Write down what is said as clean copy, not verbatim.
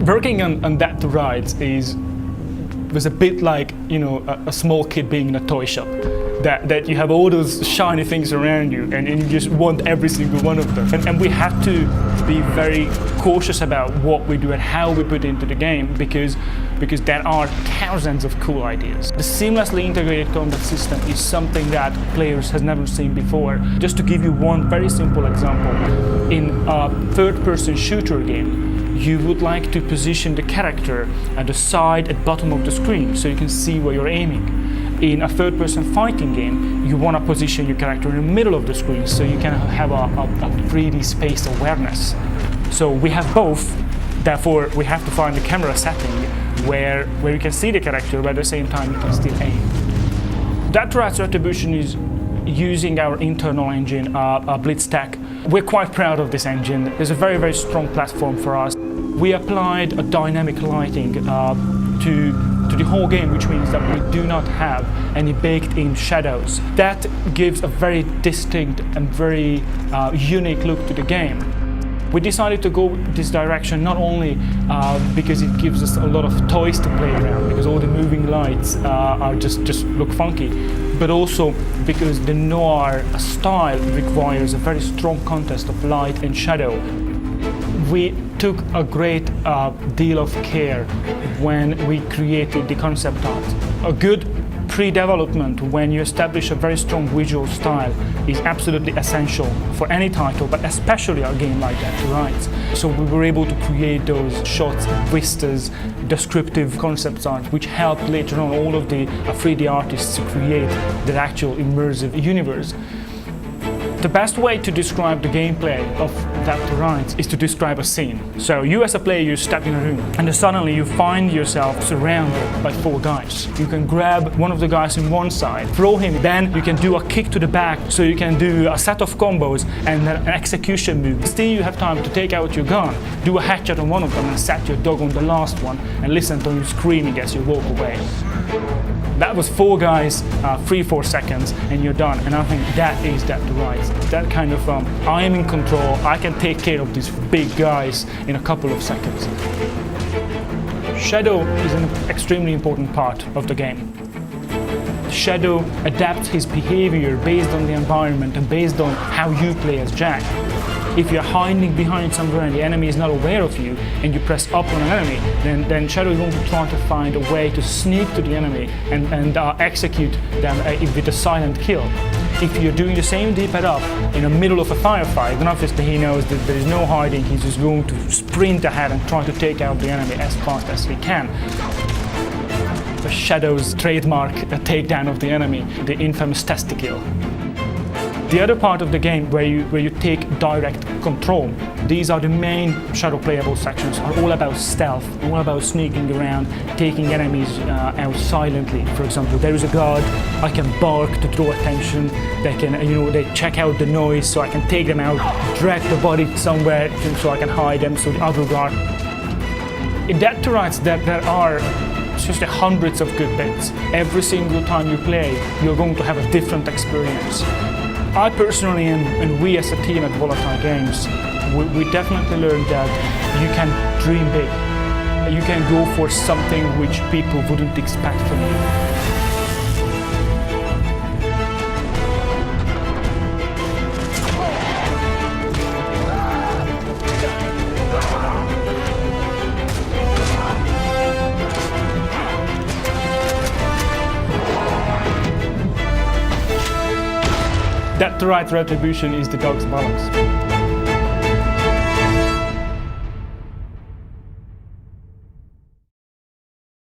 Working on Dead to Rights was a bit like, you know, a small kid being in a toy shop. That you have all those shiny things around you and you just want every single one of them. And we have to be very cautious about what we do and how we put into the game because there are thousands of cool ideas. The seamlessly integrated combat system is something that players has never seen before. Just to give you one very simple example, in a third-person shooter game, you would like to position the character at the side at bottom of the screen so you can see where you're aiming. In a third-person fighting game, you want to position your character in the middle of the screen so you can have a 3D space awareness. So we have both, therefore we have to find the camera setting where you can see the character but at the same time you can still aim. Dead to Rights Retribution is using our internal engine, BlitzTech. We're quite proud of this engine. It's a very, very strong platform for us. We applied a dynamic lighting to the whole game, which means that we do not have any baked-in shadows. That gives a very distinct and very unique look to the game. We decided to go this direction not only because it gives us a lot of toys to play around, because all the moving lights are just look funky, but also because the noir style requires a very strong contrast of light and shadow. We took a great deal of care when we created the concept art. A good pre-development, when you establish a very strong visual style, is absolutely essential for any title, but especially a game like Dead to Rights. So we were able to create those shots, vistas, descriptive concept art, which helped later on all of the 3D artists to create their actual immersive universe. The best way to describe the gameplay of Dead to Rights is to describe a scene. So you as a player, you step in a room and then suddenly you find yourself surrounded by 4 guys. You can grab one of the guys in one side, throw him, then you can do a kick to the back, so you can do a set of combos and an execution move. Still you have time to take out your gun, do a headshot on one of them and set your dog on the last one and listen to you screaming as you walk away. That was 4 guys, 3-4 seconds, and you're done. And I think that is Dead to Rights. That kind of, I am in control, I can take care of these big guys in a couple of seconds. Shadow is an extremely important part of the game. Shadow adapts his behavior based on the environment and based on how you play as Jack. If you're hiding behind somewhere and the enemy is not aware of you and you press up on an enemy, then Shadow is going to try to find a way to sneak to the enemy and execute them with a silent kill. If you're doing the same D-pad up in the middle of a firefight, then obviously he knows that there is no hiding, he's just going to sprint ahead and try to take out the enemy as fast as he can. The Shadow's trademark takedown of the enemy, the infamous testicle. The other part of the game where you take direct control, these are the main Shadow playable sections, are all about stealth, all about sneaking around, taking enemies out silently. For example, there is a guard, I can bark to draw attention, they can, they check out the noise so I can take them out, drag the body somewhere so I can hide them so the other guard. In Dead to Rights there are just hundreds of good bits. Every single time you play, you're going to have a different experience. I personally, and we as a team at Volatile Games, we definitely learned that you can dream big. You can go for something which people wouldn't expect from you. Dead to Rights Retribution is the dog's balance.